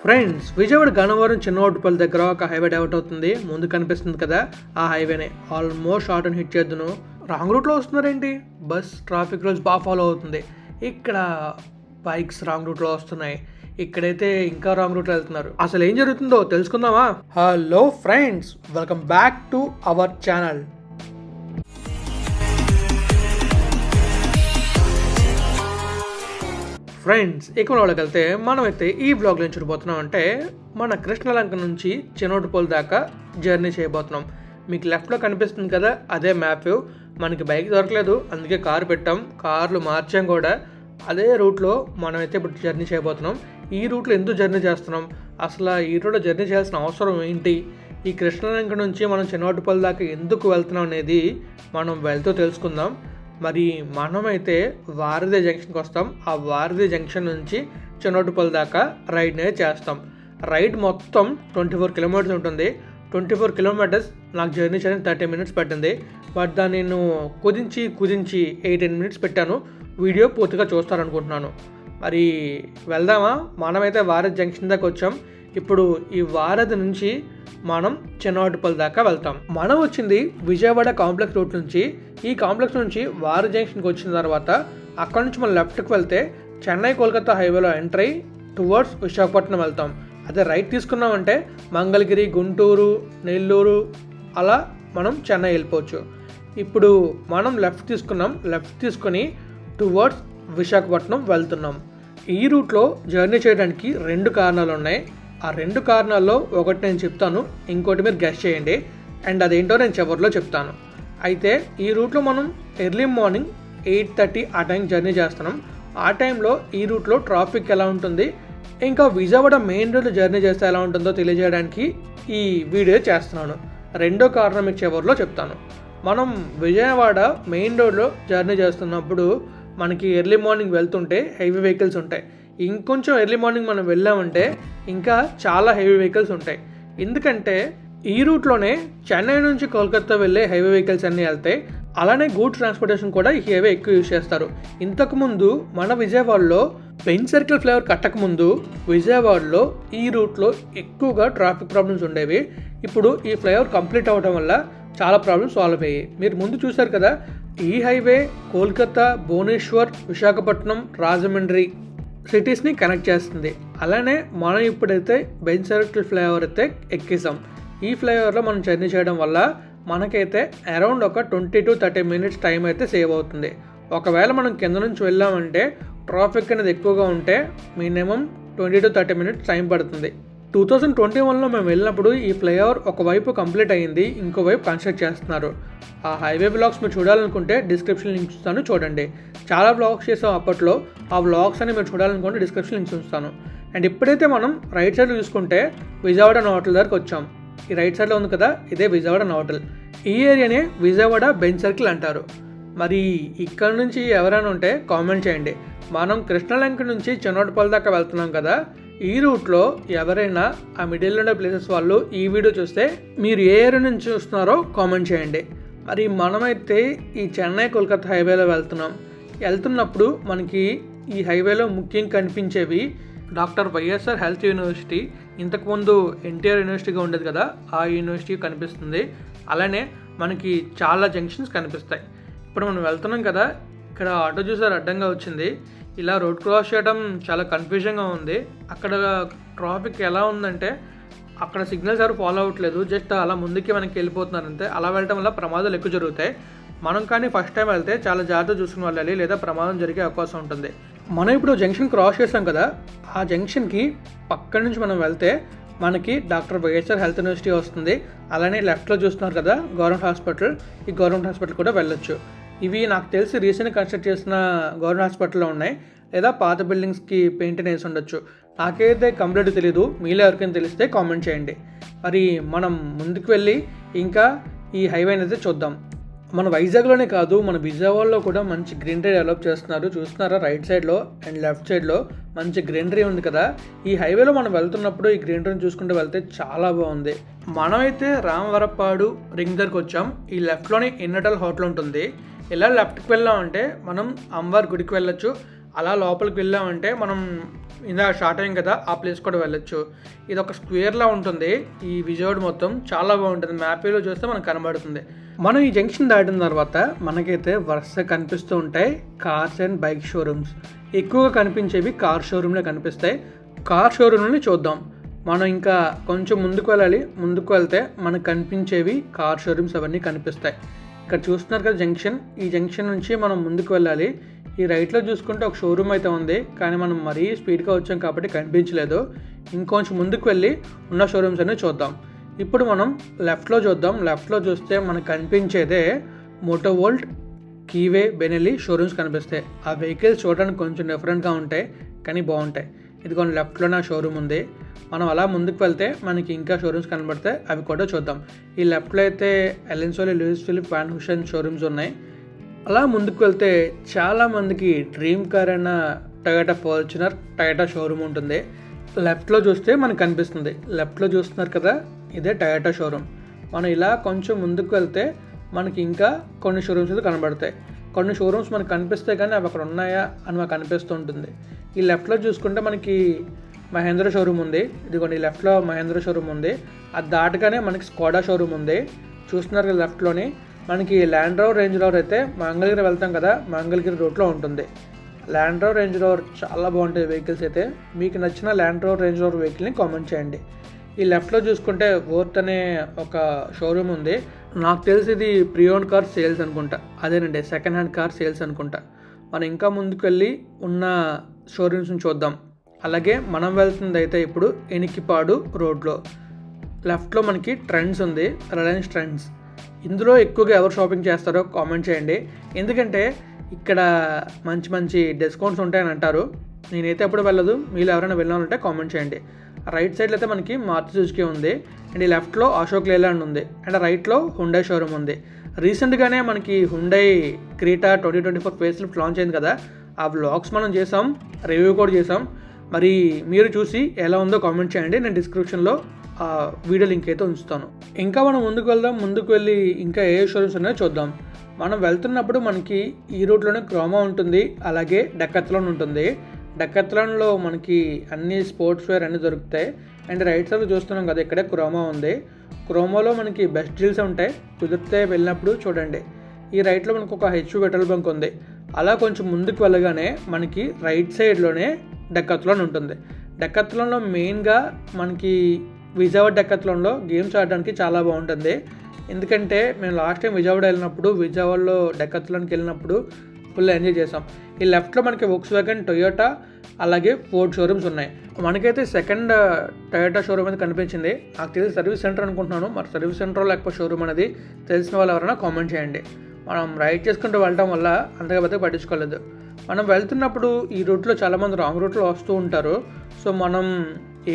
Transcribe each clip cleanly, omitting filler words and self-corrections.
Friends, Vijayawada Gannavaram చిన్నోటుపల్లి దగ్గర ఒక highway divert అవుతుంది. ముందు కనిపిస్తుంది కదా, ఆ హైవేనే ఆల్మోస్ట్ ఆటోని హిట్ చేద్దును. రాంగ్ రూట్లో వస్తున్నారేంటి? బస్ ట్రాఫిక్ రూల్స్ బాగా ఫాలో అవుతుంది. ఇక్కడ బైక్స్ రాంగ్ రూట్లో వస్తున్నాయి, ఇక్కడైతే ఇంకా రాంగ్ రూట్లో వెళ్తున్నారు. అసలు ఏం జరుగుతుందో తెలుసుకుందామా? Hello friends, welcome back to our channel. Friends, ఇక వాళ్ళకి వెళ్తే మనమైతే ఈ బ్లాగ్లో చూడబోతున్నాం. అంటే మన కృష్ణలంక నుంచి చిన్నోటుపల్లి దాకా జర్నీ చేయబోతున్నాం. మీకు లెఫ్ట్లో కనిపిస్తుంది కదా, అదే మ్యాప్. మనకి బైక్ దొరకలేదు, అందుకే కారు పెట్టాం. కార్లు మార్చాం కూడా. అదే రూట్లో మనమైతే ఇప్పుడు జర్నీ చేయబోతున్నాం. ఈ రూట్లో ఎందుకు జర్నీ చేస్తున్నాం, అసలు ఈ రూట్లో జర్నీ చేయాల్సిన అవసరం ఏంటి, ఈ కృష్ణలంక నుంచి మనం చిన్నోటుపల్లి దాకా ఎందుకు వెళ్తున్నాం అనేది మనం వెళ్తూ తెలుసుకుందాం. మరి మనమైతే వారధి జంక్షన్కి వస్తాం. ఆ వారధి జంక్షన్ నుంచి చిన్నోటుపల్లి దాకా రైడ్నే చేస్తాం. రైడ్ మొత్తం 24 కిలోమీటర్స్ ఉంటుంది. 24 కిలోమీటర్స్ నాకు జర్నీ చేయడానికి 30 మినిట్స్ పట్టింది. బట్ దాన్ని నేను కుదించి 8 మినిట్స్ పెట్టాను. వీడియో పూర్తిగా చూస్తారనుకుంటున్నాను. మరి వెళ్దామా? మనమైతే వారధి జంక్షన్ దాకా వచ్చాం. ఇప్పుడు ఈ వారధి నుంచి మనం చిన్నోటుపల్లి దాకా వెళ్తాం. మనం వచ్చింది విజయవాడ కాంప్లెక్స్ రూట్ నుంచి. ఈ కాంప్లెక్స్ నుంచి వారధి జంక్షన్కి వచ్చిన తర్వాత అక్కడ నుంచి మనం లెఫ్ట్కి వెళ్తే చెన్నై కోల్కతా హైవేలో ఎంటర్ అయ్యి టువర్డ్స్ విశాఖపట్నం వెళ్తాం. అదే రైట్ తీసుకున్నామంటే మంగళగిరి, గుంటూరు, నెల్లూరు అలా మనం చెన్నై వెళ్ళిపోవచ్చు. ఇప్పుడు మనం లెఫ్ట్ తీసుకున్నాం. లెఫ్ట్ తీసుకొని టువర్డ్స్ విశాఖపట్నం వెళ్తున్నాం. ఈ రూట్లో జర్నీ చేయడానికి 2 కారణాలు ఉన్నాయి. ఆ 2 కారణాల్లో ఒకటి నేను చెప్తాను, ఇంకోటి మీరు గెస్ చేయండి. అండ్ అదేంటో నేను చివరిలో చెప్తాను. అయితే ఈ రూట్లో మనం ఎర్లీ మార్నింగ్ 8:30 ఆ టైంకి జర్నీ చేస్తున్నాం. ఆ టైంలో ఈ రూట్లో ట్రాఫిక్ ఎలా ఉంటుంది, ఇంకా విజయవాడ మెయిన్ రోడ్లో జర్నీ చేస్తే ఎలా ఉంటుందో తెలియజేయడానికి ఈ వీడియో చేస్తున్నాను. 2వ కారణం మీకు చివరిలో చెప్తాను. మనం విజయవాడ మెయిన్ రోడ్లో జర్నీ చేస్తున్నప్పుడు మనకి ఎర్లీ మార్నింగ్ వెళ్తుంటే హెవీ వెహికల్స్ ఉంటాయి. ఇంకొంచెం ఎర్లీ మార్నింగ్ మనం వెళ్ళామంటే ఇంకా చాలా హెవీ వెహికల్స్ ఉంటాయి. ఎందుకంటే ఈ రూట్లోనే చెన్నై నుంచి కోల్కతా వెళ్ళే హైవే వెహికల్స్ అన్నీ వెళ్తాయి. అలానే గూడ్స్ ట్రాన్స్పోర్టేషన్ కూడా ఈ హైవే ఎక్కువ యూజ్ చేస్తారు. ఇంతకుముందు మన విజయవాడలో బెంజ్ సర్కిల్ ఫ్లైఓవర్ కట్టకముందు విజయవాడలో ఈ రూట్లో ఎక్కువగా ట్రాఫిక్ ప్రాబ్లమ్స్ ఉండేవి. ఇప్పుడు ఈ ఫ్లైఓవర్ కంప్లీట్ అవ్వడం వల్ల చాలా ప్రాబ్లమ్స్ సాల్వ్ అయ్యాయి. మీరు ముందు చూశారు కదా, ఈ హైవే కోల్కతా, భువనేశ్వర్, విశాఖపట్నం, రాజమండ్రి సిటీస్ని కనెక్ట్ చేస్తుంది. అలానే మనం ఇప్పుడైతే బెంజ్ సర్కిల్ ఫ్లైఓవర్ అయితే ఎక్కేసాం. ఈ ఫ్లైఓవర్లో మనం జర్నీ చేయడం వల్ల మనకైతే అరౌండ్ ఒక 20 to 30 మినిట్స్ టైం అయితే సేవ్ అవుతుంది. ఒకవేళ మనం కింద నుంచి వెళ్ళామంటే ట్రాఫిక్ అనేది ఎక్కువగా ఉంటే మినిమం 20 to 30 మినిట్స్ టైం పడుతుంది. 2021లో మేము వెళ్ళినప్పుడు ఈ ఫ్లైఓవర్ ఒకవైపు కంప్లీట్ అయ్యింది, ఇంకోవైపు కన్స్ట్రక్ట్ చేస్తున్నారు. ఆ హైవే బ్లాగ్స్ మీరు చూడాలనుకుంటే డిస్క్రిప్షన్ లింక్స్ ఇస్తాను, చూడండి. చాలా బ్లాగ్స్ చేసాం అప్పట్లో. ఆ బ్లాగ్స్ అని మీరు చూడాలనుకుంటే డిస్క్రిప్షన్ లింక్స్ ఉంచుతాను. అండ్ ఇప్పుడైతే మనం రైట్ సైడ్ చూసుకుంటే విజయవాడ నోటల్ దగ్గరకు వచ్చాం. ఈ రైట్ సైడ్లో ఉంది కదా, ఇదే విజయవాడ నోటల్. ఈ ఏరియానే విజయవాడ బెంజ్ సర్కిల్ అంటారు. మరి ఇక్కడ నుంచి ఎవరైనా ఉంటే కామెంట్ చేయండి. మనం కృష్ణలంక నుంచి చిన్నోటుపల్లి దాకా వెళ్తున్నాం కదా, ఈ రూట్లో ఎవరైనా ఆ మిడిల్లో ఉండే ప్లేసెస్ వాళ్ళు ఈ వీడియో చూస్తే మీరు ఏ ఏరియా నుంచి చూస్తున్నారో కామెంట్ చేయండి. మరి మనమైతే ఈ చెన్నై కోల్కతా హైవేలో వెళ్తున్నప్పుడు మనకి ఈ హైవేలో ముఖ్యంగా కనిపించేవి డాక్టర్ వైఎస్ఆర్ హెల్త్ యూనివర్సిటీ. ఇంతకుముందు ఎన్టీఆర్ యూనివర్సిటీగా ఉండేది కదా, ఆ యూనివర్సిటీ కనిపిస్తుంది. అలానే మనకి చాలా జంక్షన్స్ కనిపిస్తాయి. ఇప్పుడు మనం వెళ్తున్నాం కదా, ఇక్కడ ఆటో చూసారు అడ్డంగా వచ్చింది. ఇలా రోడ్ క్రాస్ చేయడం చాలా కన్ఫ్యూజన్గా ఉంది. అక్కడ ట్రాఫిక్ ఎలా ఉందంటే అక్కడ సిగ్నల్స్ ఎవరు ఫాలో అవ్వట్లేదు, జస్ట్ అలా ముందుకి మనకి వెళ్ళిపోతున్నారు అంతే. అలా వెళ్ళడం వల్ల ప్రమాదాలు ఎక్కువ జరుగుతాయి. మనం కానీ ఫస్ట్ టైం వెళ్తే చాలా జాగ్రత్త చూసుకుని వెళ్ళాలి, లేదా ప్రమాదం జరిగే అవకాశం ఉంటుంది. మనం ఇప్పుడు జంక్షన్ క్రాస్ చేసాం కదా, ఆ జంక్షన్కి పక్క నుంచి మనం వెళ్తే మనకి డాక్టర్ వైఎస్ఆర్ హెల్త్ యూనివర్సిటీ వస్తుంది. అలానే లెఫ్ట్లో చూస్తున్నారు కదా గవర్నమెంట్ హాస్పిటల్, ఈ గవర్నమెంట్ హాస్పిటల్ కూడా వెళ్ళొచ్చు. ఇవి నాకు తెలిసి రీసెంట్గా కన్స్ట్రక్ట్ చేసిన గవర్నమెంట్ హాస్పిటల్లో ఉన్నాయి, లేదా పాత బిల్డింగ్స్కి పెయింట్ వేసి ఉండొచ్చు. నాకైతే కంప్లీట్ తెలీదు, మీలో ఎవరికైనా తెలిస్తే కామెంట్ చేయండి. మరి మనం ముందుకు వెళ్ళి ఇంకా ఈ హైవేని అయితే చూద్దాం. మన వైజాగ్లోనే కాదు, మన విజయవాడలో కూడా మంచి గ్రీనరీ డెవలప్ చేస్తున్నారు. చూస్తున్నారా, రైట్ సైడ్లో అండ్ లెఫ్ట్ సైడ్లో మంచి గ్రీనరీ ఉంది కదా. ఈ హైవేలో మనం వెళ్తున్నప్పుడు ఈ గ్రీనరీని చూసుకుంటూ వెళ్తే చాలా బాగుంది. మనమైతే రామవరపాడు రింగ్ దగ్గరకు వచ్చాం. ఈ లెఫ్ట్లోనే ఇన్నటల్ హోటల్ ఉంటుంది. ఇలా లెఫ్ట్కి వెళ్ళామంటే మనం అమ్మవారి గుడికి వెళ్ళొచ్చు. అలా లోపలికి వెళ్ళామంటే మనం ఇందాక స్టార్ట్ అయ్యాం కదా, ఆ ప్లేస్ కూడా వెళ్ళొచ్చు. ఇది ఒక స్క్వేర్లా ఉంటుంది. ఈ విజయవాడ మొత్తం చాలా బాగుంటుంది. మ్యాప్లో చూస్తే మనకు కనబడుతుంది. మనం ఈ జంక్షన్ దాటిన తర్వాత మనకైతే వరుసగా కనిపిస్తూ ఉంటాయి కార్స్ అండ్ బైక్ షోరూమ్స్. ఎక్కువగా కనిపించేవి కార్ షోరూమ్లే కనిపిస్తాయి. కార్ షోరూమ్ని చూద్దాం. మనం ఇంకా కొంచెం ముందుకు వెళ్ళాలి. ముందుకు వెళ్తే మనకు కనిపించేవి కార్ షోరూమ్స్ అవన్నీ కనిపిస్తాయి. ఇక్కడ చూస్తున్నారు కదా జంక్షన్. ఈ జంక్షన్ నుంచి మనం ముందుకు వెళ్ళాలి. ఈ రైట్లో చూసుకుంటే ఒక షోరూమ్ అయితే ఉంది, కానీ మనం మరీ స్పీడ్గా వచ్చాం కాబట్టి కనిపించలేదు. ఇంకొంచెం ముందుకు వెళ్ళి ఉన్న షోరూమ్స్ అన్నీ చూద్దాం. ఇప్పుడు మనం లెఫ్ట్లో చూద్దాం. లెఫ్ట్లో చూస్తే మనకు కనిపించేదే మోటోవోల్ట్, కీవే, బెనెలీ షోరూమ్స్ కనిపిస్తాయి. ఆ వెహికల్స్ చూడడానికి కొంచెం డిఫరెంట్గా ఉంటాయి, కానీ బాగుంటాయి. ఇదిగోండి లెఫ్ట్లోనే ఆ షోరూమ్ ఉంది. మనం అలా ముందుకు వెళ్తే మనకి ఇంకా షోరూమ్స్ కనబడతాయి, అవి కూడా చూద్దాం. ఈ లెఫ్ట్లో అయితే Allen Solly, Louis Philippe, Van Heusen showrooms ఉన్నాయి. అలా ముందుకు వెళ్తే చాలామందికి డ్రీమ్ కార్ అయిన టొయోటా ఫార్చునర్, టొయోటా షోరూమ్ ఉంటుంది. లెఫ్ట్లో చూస్తే మనకు కనిపిస్తుంది. లెఫ్ట్లో చూస్తున్నారు కదా, ఇదే టొయోటా షోరూమ్. మనం ఇలా కొంచెం ముందుకు వెళ్తే మనకి ఇంకా కొన్ని షోరూమ్స్ అయితే కనబడతాయి. కొన్ని షోరూమ్స్ మనకు కనిపిస్తాయి, కానీ అవి అక్కడ ఉన్నాయా అని మాకు అనిపిస్తూ ఉంటుంది. ఈ లెఫ్ట్లో చూసుకుంటే మనకి మహేంద్ర షోరూమ్ ఉంది. ఇదిగోండి లెఫ్ట్లో మహేంద్ర షోరూమ్ ఉంది. అది దాటగానే మనకి స్కోడా షోరూమ్ ఉంది. చూస్తున్నారు కదా లెఫ్ట్లోని. మనకి ల్యాండ్ రోవర్, రేంజ్ రోవర్ అయితే మంగళగిరి వెళ్తాం కదా, మంగళగిరి రూట్లో ఉంటుంది. ల్యాండ్ రోవర్, రేంజ్ రోవర్ చాలా బాగుంటాయి వెహికల్స్ అయితే. మీకు నచ్చిన ల్యాండ్ రోవర్, రేంజ్ రోవర్ వెహికల్ని కామెంట్ చేయండి. ఈ లెఫ్ట్లో చూసుకుంటే వోర్త్ అనే ఒక షోరూమ్ ఉంది. నాకు తెలిసి ఇది ప్రీఓన్ కార్ సేల్స్ అనుకుంటా. అదేనండి, సెకండ్ హ్యాండ్ కార్ సేల్స్ అనుకుంటా. మనం ఇంకా ముందుకు వెళ్ళి ఉన్న షోరూమ్స్ని చూద్దాం. అలాగే మనం వెళ్తుంది అయితే ఇప్పుడు ఎనికిపాడు రోడ్లో. లెఫ్ట్లో మనకి ట్రెండ్స్ ఉంది, రిలయన్స్ ట్రెండ్స్. ఇందులో ఎక్కువగా ఎవరు షాపింగ్ చేస్తారో కామెంట్ చేయండి. ఎందుకంటే ఇక్కడ మంచి మంచి డిస్కౌంట్స్ ఉంటాయని అంటారు. నేనైతే ఎప్పుడు వెళ్ళదు. మీరు ఎవరైనా వెళ్ళాలంటే కామెంట్ చేయండి. రైట్ సైడ్లో అయితే మనకి మారుతి సుజుకి ఉంది, అండ్ ఈ లెఫ్ట్లో అశోక్ లేలాండ్ ఉంది, అండ్ రైట్లో హుండై షోరూమ్ ఉంది. రీసెంట్గానే మనకి Hyundai Creta 2024 face lift launch అయింది కదా, ఆ వ్లాగ్స్ మనం చేసాం, రివ్యూ కూడా చేసాం. మరి మీరు చూసి ఎలా ఉందో కామెంట్ చేయండి. నేను డిస్క్రిప్షన్లో ఆ వీడియో లింక్ అయితే ఉంచుతాను. ఇంకా మనం ముందుకు వెళ్దాం. ముందుకు వెళ్ళి ఇంకా ఏ షోరూమ్స్ ఉన్నాయో చూద్దాం. మనం వెళ్తున్నప్పుడు మనకి ఈ రూట్లోనే క్రోమా ఉంటుంది, అలాగే డెక్కత్లాన్ ఉంటుంది. డెక్కత్లాన్లో మనకి అన్ని స్పోర్ట్స్ వేర్ అన్నీ దొరుకుతాయి. అండ్ రైట్ సైడ్ చూస్తున్నాం కదా, ఇక్కడే క్రోమా ఉంది. క్రోమాలో మనకి బెస్ట్ డీల్స్ ఉంటాయి. కుదిరితే వెళ్ళినప్పుడు చూడండి. ఈ రైట్లో మనకు ఒక హెచ్పి పెట్రోల్ బంక్ ఉంది. అలా కొంచెం ముందుకు వెళ్ళగానే మనకి రైట్ సైడ్లోనే డెక్కత్లాన్ ఉంటుంది. డెక్కత్లాన్లో మెయిన్గా మనకి విజయవాడ డెక్కత్లాన్లో గేమ్స్ ఆడడానికి చాలా బాగుంటుంది. ఎందుకంటే మేము లాస్ట్ టైం విజయవాడ వెళ్ళినప్పుడు, విజయవాడలో డెక్కత్లాన్కి వెళ్ళినప్పుడు ఫుల్ ఎంజాయ్ చేసాం. ఈ లెఫ్ట్లో మనకి వోక్స్వ్యాగన్, టొయోటా, అలాగే ఫోర్డ్ షోరూమ్స్ ఉన్నాయి. మనకైతే సెకండ్ టొయోటా షోరూమ్ అనేది కనిపించింది. నాకు తెలిసి సర్వీస్ సెంటర్ అనుకుంటున్నాను. మరి సర్వీస్ సెంటర్ లేకపోతే షోరూమ్ అనేది తెలిసిన వాళ్ళు ఎవరైనా కామెంట్ చేయండి. మనం రైడ్ చేసుకుంటూ వెళ్ళడం వల్ల అంతగా పెద్దగా పట్టించుకోలేదు. మనం వెళ్తున్నప్పుడు ఈ రూట్లో చాలామంది రాంగ్ రూట్లో వస్తూ ఉంటారు. సో మనం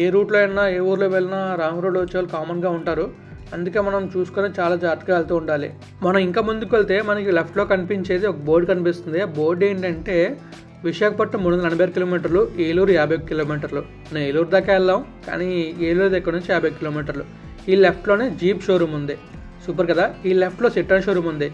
ఏ రూట్లో అయినా, ఏ ఊర్లో వెళ్ళినా రాంగ్ రూట్లో వచ్చే వాళ్ళు కామన్గా ఉంటారు. అందుకే మనం చూసుకొని చాలా జాగ్రత్తగా వెళ్తూ ఉండాలి. మనం ఇంకా ముందుకు వెళ్తే మనకి లెఫ్ట్లో కనిపించేది ఒక బోర్డు కనిపిస్తుంది. ఆ బోర్డు ఏంటంటే విశాఖపట్నం 380 కిలోమీటర్లు, ఏలూరు 50 కిలోమీటర్లు. మనం ఏలూరు దాకా వెళ్ళాం, కానీ ఏలూరు దగ్గర నుంచి 50 కిలోమీటర్లు. ఈ లెఫ్ట్లోనే జీప్ షోరూమ్ ఉంది. సూపర్ కదా. ఈ లెఫ్ట్లో సిట్రాన్ షోరూమ్ ఉంది.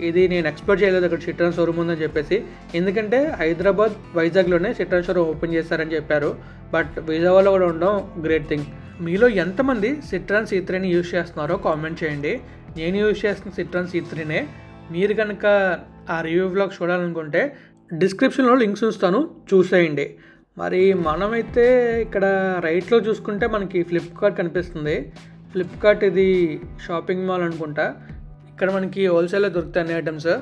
ఇది నేను ఎక్స్పెక్ట్ చేయలేదు అక్కడ సిట్రాన్ షోరూమ్ ఉందని చెప్పేసి. ఎందుకంటే హైదరాబాద్, వైజాగ్లోనే సిట్రాన్ షోరూమ్ ఓపెన్ చేస్తారని చెప్పారు. బట్ విజయవాడలో కూడా ఉండడం గ్రేట్ థింగ్. మీలో ఎంతమంది సిట్రాన్ C3ని యూజ్ చేస్తున్నారో కామెంట్ చేయండి. నేను యూజ్ చేస్తున్న సిట్రాన్ C3నే. మీరు కనుక ఆ రివ్యూ వ్లాగ్ చూడాలనుకుంటే డిస్క్రిప్షన్లో లింక్స్ ఉంచుతాను, చూసేయండి. మరి మనమైతే ఇక్కడ రైట్లో చూసుకుంటే మనకి ఫ్లిప్కార్ట్ కనిపిస్తుంది. ఫ్లిప్కార్ట్ ఇది షాపింగ్ మాల్ అనుకుంటా. ఇక్కడ మనకి హోల్సేల్లో దొరుకుతాయి అన్ని ఐటమ్స్.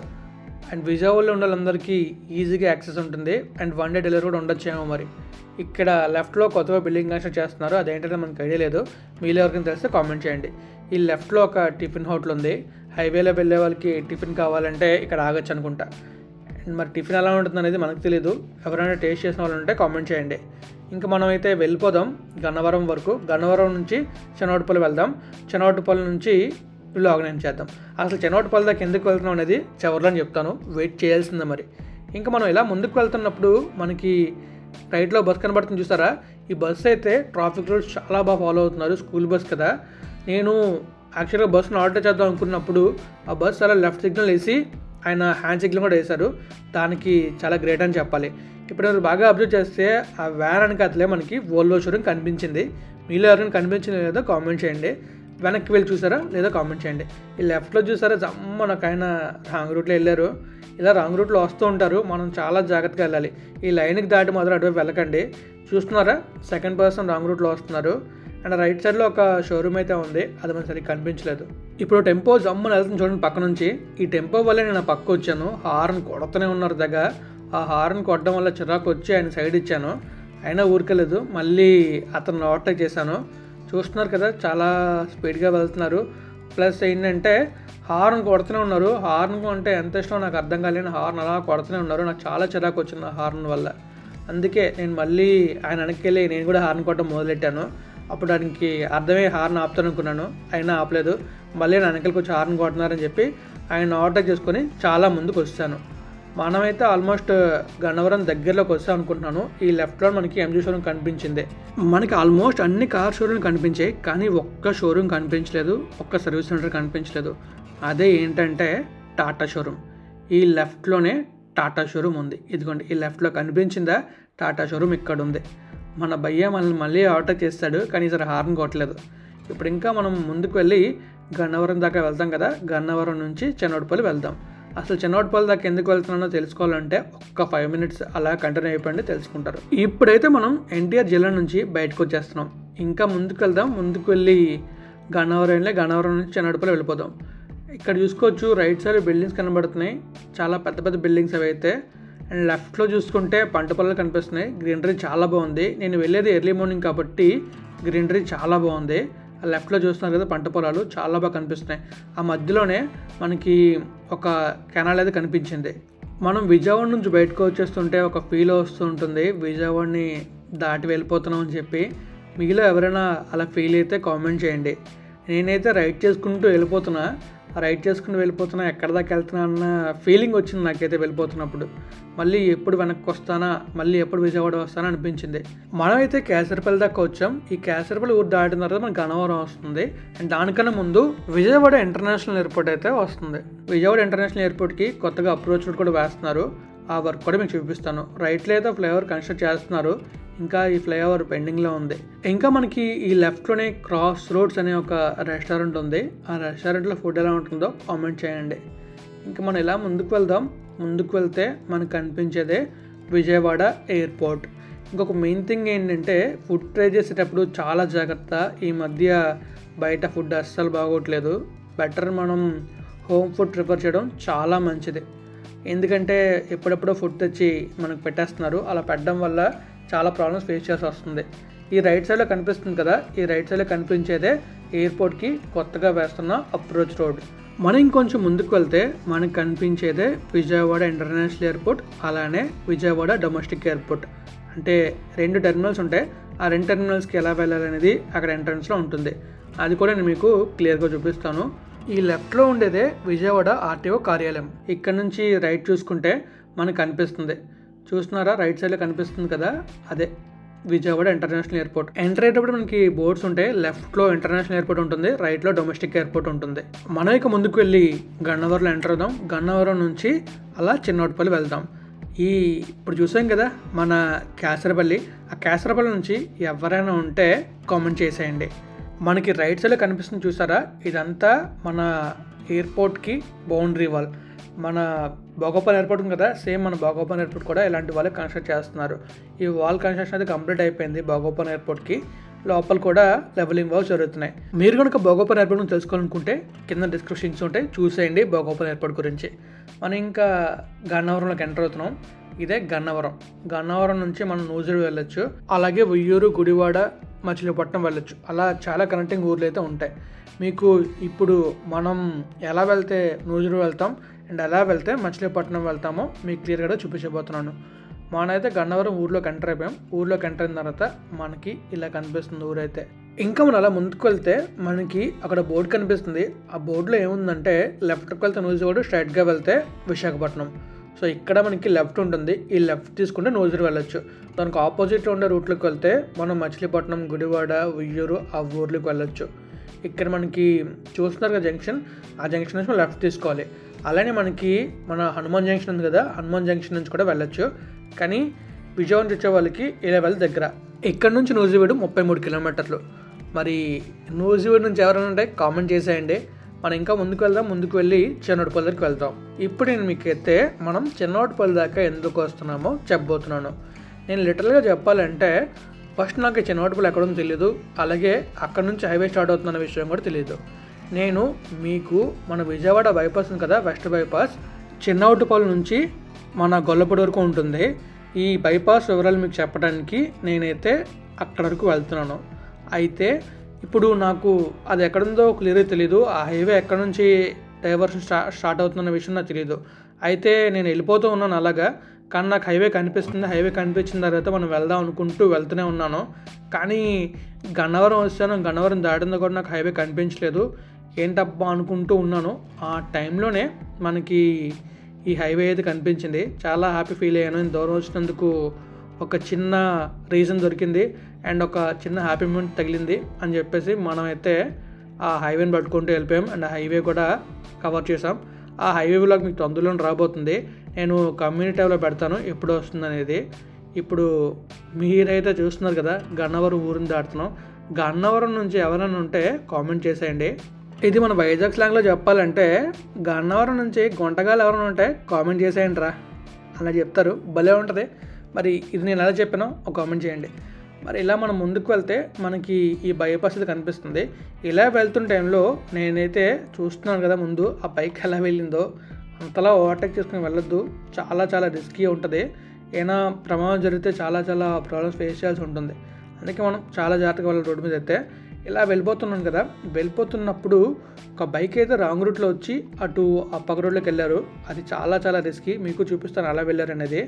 అండ్ విజయవాడలో ఉండే వాళ్ళందరికీ ఈజీగా యాక్సెస్ ఉంటుంది. అండ్ 1 డే డెలివరీ కూడా ఉండొచ్చేమో. మరి ఇక్కడ లెఫ్ట్లో కొత్తగా బిల్డింగ్ కన్స్ట్రక్ట్ చేస్తున్నారు. అదేంటంటే మనకు ఐడియా లేదు. మీలో ఎవరికైనా తెలిస్తే కామెంట్ చేయండి. ఈ లెఫ్ట్లో ఒక టిఫిన్ హోటల్ ఉంది. హైవేలో వెళ్ళే వాళ్ళకి టిఫిన్ కావాలంటే ఇక్కడ ఆగచ్చు అనుకుంటా. మరి టిఫిన్ ఎలా ఉంటుంది అనేది మనకు తెలియదు. ఎవరైనా టేస్ట్ చేసిన వాళ్ళు ఉంటే కామెంట్ చేయండి. ఇంకా మనం అయితే వెళ్ళిపోదాం గన్నవరం వరకు. గన్నవరం నుంచి చెన్నోటపల్లి వెళ్దాం. చెన్నోటపల్లి నుంచి వ్లాగ్ నేను చేద్దాం. అసలు చెన్నోటపల్లి దాకా ఎందుకు వెళ్తున్నాం అనేది చివరిలో చెప్తాను. వెయిట్ చేయాల్సిందే. మరి ఇంకా మనం ఇలా ముందుకు వెళ్తున్నప్పుడు మనకి రైట్లో బస్ కనబడుతుంది, చూసారా? ఈ బస్ అయితే ట్రాఫిక్ రూల్స్ చాలా బాగా ఫాలో అవుతున్నారు. స్కూల్ బస్ కదా. నేను యాక్చువల్గా బస్సును ఆర్డర్ చేద్దాం అనుకున్నప్పుడు ఆ బస్ చాలా లెఫ్ట్ సిగ్నల్ వేసి ఆయన హ్యాండ్ సిగ్నల్ కూడా వేశారు. దానికి చాలా గ్రేట్ అని చెప్పాలి. ఇప్పుడు మీరు బాగా అబ్జర్వ్ చేస్తే ఆ వ్యాన్ వెనకాతలే మనకి వోల్వో షోరూమ్ కనిపించింది. మీలో ఎవరైనా కనిపించింది లేదో కామెంట్ చేయండి. వెనక్కి వెళ్ళి చూసారా లేదో కామెంట్ చేయండి. ఈ లెఫ్ట్లో చూసారా జమ్మనకు ఆయన రాంగ్ రూట్లో వెళ్ళారు. ఇలా రాంగ్ రూట్లో వస్తూ ఉంటారు, మనం చాలా జాగ్రత్తగా వెళ్ళాలి. ఈ లైన్కి దాటి మాత్రం అటువైపు వెళ్ళకండి. చూస్తున్నారా సెకండ్ పర్సన్ రాంగ్ రూట్లో వస్తున్నారు. అండ్ రైట్ సైడ్లో ఒక షోరూమ్ అయితే ఉంది, అది మనకి సరిగ్గా కనిపించలేదు. ఇప్పుడు టెంపో జమ్మని వెళ్తుంది చూడండి పక్క నుంచి. ఈ టెంపో వల్లే నేను పక్క వచ్చాను. హార్న్ కొడుతూనే ఉన్నారు దగ్గర. ఆ హార్న్ కొట్టడం వల్ల చిరాకు వచ్చి ఆయన సైడ్ ఇచ్చాను, అయినా ఊరికెళ్ళదు. మళ్ళీ అతను ఓవర్టేక్ చేశాను. చూస్తున్నారు కదా చాలా స్పీడ్గా వెళ్తున్నారు. ప్లస్ ఏంటంటే హార్న్ కొడుతూనే ఉన్నారు. హార్న్ అంటే ఎంత ఇష్టం నాకు అర్థం కాలేని హార్న్ అలా కొడుతూనే ఉన్నారు. నాకు చాలా చిరాకు వచ్చింది హార్న్ వల్ల. అందుకే నేను మళ్ళీ ఆయన వెనక్కి వెళ్ళి నేను కూడా హార్న్ కొట్టడం మొదలెట్టాను. అప్పుడు దానికి అర్థమే హార్న్ ఆపుతాను అనుకున్నాను, అయినా ఆపలేదు. మళ్ళీ నా వెనకలకి వచ్చి హార్న్ కొడుతున్నారని చెప్పి ఆయన ఓవర్టేక్ చేసుకొని చాలా ముందుకు వచ్చాను. మనమైతే ఆల్మోస్ట్ గన్నవరం దగ్గరలోకి వస్తాం అనుకుంటున్నాను. ఈ లెఫ్ట్లో మనకి ఎంజీ షోరూమ్ కనిపించింది. మనకి ఆల్మోస్ట్ అన్ని కార్ షోరూమ్ కనిపించాయి, కానీ ఒక్క షోరూమ్ కనిపించలేదు, ఒక్క సర్వీస్ సెంటర్ కనిపించలేదు. అదే ఏంటంటే టాటా షోరూమ్. ఈ లెఫ్ట్లోనే టాటా షోరూమ్ ఉంది. ఇదిగోండి ఈ లెఫ్ట్లో కనిపించిందా టాటా షోరూమ్ ఇక్కడ ఉంది. మన భయ్య మనల్ని మళ్ళీ ఓవర్టేక్ చేస్తాడు, కానీ ఈసారి హార్న్ కొట్టలేదు. ఇప్పుడు ఇంకా మనం ముందుకు వెళ్ళి గన్నవరం దాకా వెళ్తాం కదా. గన్నవరం నుంచి చెన్నోడుపల్లి వెళ్దాం. అసలు చెన్నోడుపల్లి దాకా ఎందుకు వెళ్తున్నానో తెలుసుకోవాలంటే ఒక్క 5 minutes అలా కంటిన్యూ అయిపోయింది, తెలుసుకుంటారు. ఇప్పుడైతే మనం ఎన్టీఆర్ జిల్లా నుంచి బయటకు వచ్చేస్తున్నాం. ఇంకా ముందుకు వెళ్దాం. ముందుకు వెళ్ళి గన్నవరం నుంచి చెన్నోడుపల్లి వెళ్ళిపోదాం. ఇక్కడ చూసుకోవచ్చు రైట్ సైడ్ బిల్డింగ్స్ కనబడుతున్నాయి, చాలా పెద్ద పెద్ద బిల్డింగ్స్ అవి అయితే. అండ్ లెఫ్ట్లో చూసుకుంటే పంట పొలాలు కనిపిస్తున్నాయి. గ్రీనరీ చాలా బాగుంది. నేను వెళ్ళేది ఎర్లీ మార్నింగ్ కాబట్టి గ్రీనరీ చాలా బాగుంది. ఆ లెఫ్ట్లో చూస్తున్నారు కదా పంట పొలాలు చాలా బాగా కనిపిస్తున్నాయి. ఆ మధ్యలోనే మనకి ఒక కెనాల్ అయితే కనిపించింది. మనం విజయవాడ నుంచి బయటకు వచ్చేస్తుంటే ఒక ఫీల్ వస్తూ ఉంటుంది, విజయవాడని దాటి వెళ్ళిపోతున్నాం అని చెప్పి. మీలో ఎవరైనా అలా ఫీల్ అయితే కామెంట్ చేయండి. నేనైతే రైడ్ చేసుకుంటూ వెళ్ళిపోతున్నా, ఎక్కడ దాకా వెళ్తున్నా అన్న ఫీలింగ్ వచ్చింది నాకైతే వెళ్ళిపోతున్నప్పుడు. మళ్ళీ ఎప్పుడు వెనక్కి వస్తానా, మళ్ళీ ఎప్పుడు విజయవాడ వస్తానా అనిపించింది. మనమైతే కేసరపల్లి దాకా వచ్చాం. ఈ కేసరపల్లి ఊరు దాటిన తర్వాత మనకి గన్నవరం వస్తుంది. అండ్ దానికన్నా ముందు విజయవాడ ఇంటర్నేషనల్ ఎయిర్పోర్ట్ అయితే వస్తుంది. విజయవాడ ఇంటర్నేషనల్ ఎయిర్పోర్ట్కి కొత్తగా అప్రోచ్ రోడ్ కూడా వేస్తున్నారు. ఆ వర్క్ కూడా మీకు చూపిస్తాను. రైట్లో అయితే ఫ్లైఓవర్ కన్స్ట్రక్ట్ చేస్తున్నారు, ఇంకా ఈ ఫ్లైఓవర్ పెండింగ్లో ఉంది. ఇంకా మనకి ఈ లెఫ్ట్లోనే క్రాస్ రోడ్స్ అనే ఒక రెస్టారెంట్ ఉంది. ఆ రెస్టారెంట్లో ఫుడ్ ఎలా ఉంటుందో కామెంట్ చేయండి. ఇంకా మనం ఇలా ముందుకు వెళ్దాం. ముందుకు వెళ్తే మనకు కనిపించేదే విజయవాడ ఎయిర్పోర్ట్. ఇంకొక మెయిన్ థింగ్ ఏంటంటే ఫుడ్ ట్రై చేసేటప్పుడు చాలా జాగ్రత్త. ఈ మధ్య బయట ఫుడ్ అస్సలు బాగోట్లేదు. బెటర్ మనం హోమ్ ఫుడ్ ప్రిఫర్ చేయడం చాలా మంచిది. ఎందుకంటే ఎప్పుడెప్పుడో ఫుడ్ తెచ్చి మనకు పెట్టేస్తున్నారు. అలా పెట్టడం వల్ల చాలా ప్రాబ్లమ్స్ ఫేస్ చేయాల్సి వస్తుంది. ఈ రైట్ సైడ్లో కనిపిస్తుంది కదా, ఈ రైట్ సైడ్లో కనిపించేదే ఎయిర్పోర్ట్కి కొత్తగా వేస్తున్న అప్రోచ్ రోడ్. మనం ఇంకొంచెం ముందుకు వెళ్తే మనకు కనిపించేదే విజయవాడ ఇంటర్నేషనల్ ఎయిర్పోర్ట్, అలానే విజయవాడ డొమెస్టిక్ ఎయిర్పోర్ట్. అంటే 2 టెర్మినల్స్ ఉంటాయి. ఆ 2 టెర్మినల్స్కి ఎలా వెళ్ళాలనేది అక్కడ ఎంట్రన్స్లో ఉంటుంది. అది కూడా నేను మీకు క్లియర్గా చూపిస్తాను. ఈ లెఫ్ట్లో ఉండేదే విజయవాడ ఆర్టీఓ కార్యాలయం. ఇక్కడ నుంచి రైట్ చూసుకుంటే మనకు కనిపిస్తుంది. చూస్తున్నారా రైట్ సైడ్లో కనిపిస్తుంది కదా, అదే విజయవాడ ఇంటర్నేషనల్ ఎయిర్పోర్ట్. ఎంటర్ అయ్యేటప్పుడు మనకి బోర్డ్స్ ఉంటాయి. లెఫ్ట్లో ఇంటర్నేషనల్ ఎయిర్పోర్ట్ ఉంటుంది, రైట్లో డొమెస్టిక్ ఎయిర్పోర్ట్ ఉంటుంది. మనం ఇక ముందుకు వెళ్ళి గన్నవరంలో ఎంటర్ అవుదాం. గన్నవరం నుంచి అలా చిన్నోటిపల్లి వెళ్దాం. ఇప్పుడు చూసాం కదా మన కేసరపల్లి. ఆ కేసరపల్లి నుంచి ఎవరైనా ఉంటే కామెంట్ చేసేయండి. మనకి రైట్ సైడ్లో కనిపిస్తుంది చూసారా, ఇదంతా మన ఎయిర్పోర్ట్కి బౌండరీ వాల్. మన భోగోపల్లి ఎయిర్పోర్ట్ ఉంది కదా, సేమ్ మన భోగోపల్లి ఎయిర్పోర్ట్ కూడా ఇలాంటి వాళ్ళే కన్స్ట్రక్ట్ చేస్తున్నారు. ఈ వాల్ కన్స్ట్రక్షన్ అయితే కంప్లీట్ అయిపోయింది భోగోపల్లి ఎయిర్పోర్ట్కి. లోపల కూడా లెవెలింగ్ వర్క్స్ జరుగుతున్నాయి. మీరు కనుక భోగోపల్లి ఎయిర్పోర్ట్ గురించి తెలుసుకోవాలనుకుంటే కింద డిస్క్రిప్షన్స్ ఉంటాయి, చూసేయండి భోగోపల్లి ఎయిర్పోర్ట్ గురించి. మనం ఇంకా గన్నవరంలోకి ఎంటర్ అవుతున్నాం. ఇదే గన్నవరం నుంచి మనం నూజివీడు వెళ్ళొచ్చు, అలాగే ఉయ్యూరు, గుడివాడ, మచిలీపట్నం వెళ్ళొచ్చు. అలా చాలా కనెక్టింగ్ ఊర్లు అయితే ఉంటాయి. మీకు ఇప్పుడు మనం ఎలా వెళ్తే నూజివీడు వెళ్తాం అండ్ ఎలా వెళ్తే మచిలీపట్నం వెళ్తామో మీకు క్లియర్గా చూపించబోతున్నాను. మనమైతే గన్నవరం ఊర్లోకి ఎంటర్ అయిపోయాం. ఊర్లోకి ఎంటర్ అయిన తర్వాత మనకి ఇలా కనిపిస్తుంది ఊరైతే. ఇంకా మనం అలా ముందుకు వెళ్తే మనకి అక్కడ బోర్డు కనిపిస్తుంది. ఆ బోర్డులో ఏముందంటే లెఫ్ట్కి వెళ్తే నూజివీడు, స్ట్రైట్గా వెళ్తే విశాఖపట్నం. సో ఇక్కడ మనకి లెఫ్ట్ ఉంటుంది. ఈ లెఫ్ట్ తీసుకుంటే నూజివీడు వెళ్ళొచ్చు. దానికి ఆపోజిట్లో ఉండే రూట్లోకి వెళ్తే మనం మచిలీపట్నం, గుడివాడ, ఉయ్యూరు ఆ ఊర్లోకి వెళ్ళొచ్చు. ఇక్కడ మనకి చూస్తున్నారు కదా జంక్షన్, ఆ జంక్షన్ నుంచి మనం లెఫ్ట్ తీసుకోవాలి. అలానే మనకి మన హనుమాన్ జంక్షన్ ఉంది కదా, హనుమాన్ జంక్షన్ నుంచి కూడా వెళ్ళొచ్చు. కానీ విజయవాడ నుంచి వచ్చే వాళ్ళకి ఈ లెవెల్ దగ్గర. ఇక్కడ నుంచి నూజివీడు 33 కిలోమీటర్లు. మరి నూజివీడు నుంచి ఎవరైనా ఉంటే కామెంట్ చేసేయండి. మనం ఇంకా ముందుకు వెళ్దాం. ముందుకు వెళ్ళి చెన్నోటిపల్లి దగ్గరికి వెళ్తాం. ఇప్పుడు నేను మీకైతే మనం చెన్నోటిపల్లి దాకా ఎందుకు వస్తున్నామో చెప్పబోతున్నాను. నేను లిటరల్గా చెప్పాలంటే ఫస్ట్ నాకు చెన్నోటిపల్లి ఎక్కడో తెలియదు, అలాగే అక్కడ నుంచి హైవే స్టార్ట్ అవుతుందన్న విషయం కూడా తెలియదు. నేను మీకు మన విజయవాడ బైపాస్ ఉంది కదా, వెస్ట్ బైపాస్, చెన్నోటిపల్లి నుంచి మన గొల్లపూడి వరకు ఉంటుంది. ఈ బైపాస్ వివరాలు మీకు చెప్పడానికి నేనైతే అక్కడ వరకు వెళ్తున్నాను. అయితే ఇప్పుడు నాకు అది ఎక్కడుందో క్లియర్గా తెలియదు. ఆ హైవే ఎక్కడ నుంచి డైవర్షన్ స్టార్ట్ అవుతుందన్న విషయం నాకు తెలియదు. అయితే నేను వెళ్ళిపోతూ ఉన్నాను అలాగా, కానీ నాకు హైవే కనిపిస్తుంది. హైవే కనిపించిన తర్వాత మనం వెళ్దాం అనుకుంటూ వెళ్తూనే ఉన్నాను. కానీ గన్నవరం వచ్చాను, గన్నవరం దాటిందో కూడా నాకు హైవే కనిపించలేదు. ఏంటబ్బా అనుకుంటూ ఉన్నాను. ఆ టైంలోనే మనకి ఈ హైవే అయితే కనిపించింది. చాలా హ్యాపీ ఫీల్ అయ్యాను. నేను దూరం వచ్చినందుకు ఒక చిన్న రీజన్ దొరికింది అండ్ ఒక చిన్న హ్యాపీ మూమెంట్ తగిలింది అని చెప్పేసి మనమైతే ఆ హైవేని పట్టుకుంటూ వెళ్ళిపోయాం అండ్ ఆ హైవే కూడా కవర్ చేసాం. ఆ హైవే వ్లాగ్ మీకు తొందరలో రాబోతుంది. నేను కమ్యూనిటీ ట్యాబ్లో పెడతాను ఎప్పుడు వస్తుంది అనేది. ఇప్పుడు మీరైతే చూస్తున్నారు కదా, గన్నవరం ఊరిని దాటుతున్నాం. గన్నవరం నుంచి ఎవరైనా ఉంటే కామెంట్ చేసేయండి. ఇది మన వైజాగ్ స్లాంగ్లో చెప్పాలంటే గన్నవరం నుంచి గుంటగాలు ఎవరైనా ఉంటే కామెంట్ చేసేయండి రా అలా చెప్తారు. భలే ఉంటుంది. మరి ఇది నేను ఎలా చెప్పానో ఒక కామెంట్ చేయండి. మరి ఇలా మనం ముందుకు వెళ్తే మనకి ఈ బైపాస్ ఇది కనిపిస్తుంది. ఇలా వెళ్తున్న టైంలో నేనైతే చూస్తున్నాను కదా ముందు ఆ బైక్ ఎలా వెళ్ళిందో. అంతలా ఓవర్టేక్ చేసుకుని వెళ్ళొద్దు, చాలా చాలా రిస్కీ ఉంటుంది. ఏమైనా ప్రమాదం జరిగితే చాలా చాలా ప్రాబ్లమ్స్ ఫేస్ చేయాల్సి ఉంటుంది. అందుకే మనం చాలా జాగ్రత్తగా వెళ్ళాలి రోడ్డు మీద. అయితే ఇలా వెళ్ళిపోతున్నాను కదా, వెళ్ళిపోతున్నప్పుడు ఒక బైక్ అయితే రాంగ్ రూట్లో వచ్చి అటు ఆ పక్క రోడ్లోకి వెళ్ళారు. అది చాలా చాలా రిస్కీ. మీకు చూపిస్తాను అలా వెళ్ళారు అనేది.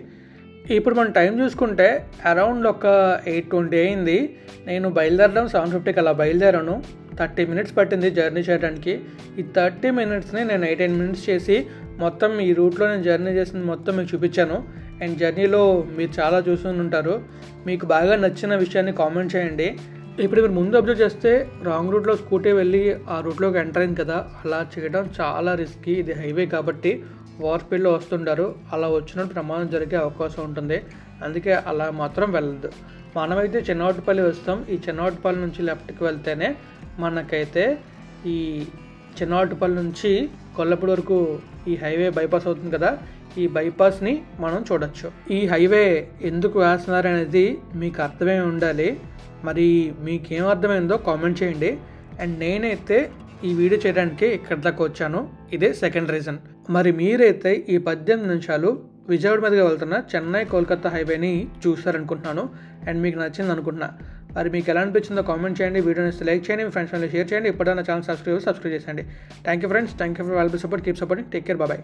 ఇప్పుడు మనం టైం చూసుకుంటే అరౌండ్ ఒక 8:20 అయింది. నేను బయలుదేరడం 7:50కి అలా బయలుదేరాను. 30 మినిట్స్ పట్టింది జర్నీ చేయడానికి. ఈ 30 మినిట్స్ని నేను 18 మినిట్స్ చేసి మొత్తం ఈ రూట్లో నేను జర్నీ చేసింది మొత్తం మీకు చూపించాను. అండ్ జర్నీలో మీరు చాలా చూస్తూ ఉంటారు. మీకు బాగా నచ్చిన విషయాన్ని కామెంట్ చేయండి. ఇప్పుడు మీరు ముందు అబ్జర్వ్ చేస్తే రాంగ్ రూట్లో స్కూటీ వెళ్ళి ఆ రూట్లోకి ఎంటర్ అయింది కదా, అలా చేయడం చాలా రిస్కీ. ఇది హైవే కాబట్టి ఓవర్ స్పీడ్లో వస్తుంటారు. అలా వచ్చినప్పుడు ప్రమాదం జరిగే అవకాశం ఉంటుంది. అందుకే అలా మాత్రం వెళ్ళద్దు. మనమైతే చెన్నోటిపల్లి వస్తాం. ఈ చెన్నోటిపల్లి నుంచి లెఫ్ట్కి వెళ్తేనే మనకైతే ఈ చెన్నోటిపల్లి నుంచి కొల్లపూడి వరకు ఈ హైవే బైపాస్ అవుతుంది కదా, ఈ బైపాస్ని మనం చూడొచ్చు. ఈ హైవే ఎందుకు వేస్తున్నారు అనేది మీకు అర్థమై ఉండాలి. మరి మీకేం అర్థమైందో కామెంట్ చేయండి. అండ్ నేనైతే ఈ వీడియో చేయడానికి ఇక్కడి దాకా వచ్చాను. ఇదే సెకండ్ రీజన్. మరి మీరైతే ఈ 18 నిమిషాలు విజయవాడ మీదుగా వెళ్తున్న చెన్నై కోల్కతా హైవేని చూస్తారనుకుంటున్నాను. అండ్ మీకు నచ్చింది అనుకుంటున్నా. మరి మీకు ఎలా అనిపించిందో కామెంట్ చేయండి. వీడియోని లైక్ చేయండి, మీ ఫ్రెండ్స్ షేర్ చేయండి. ఇప్పుడైనా ఛానల్ సబ్స్క్రైబ్ చేసేయండి. Thank you friends. Thank you for valuable support. Keep supporting. Take care. Bye.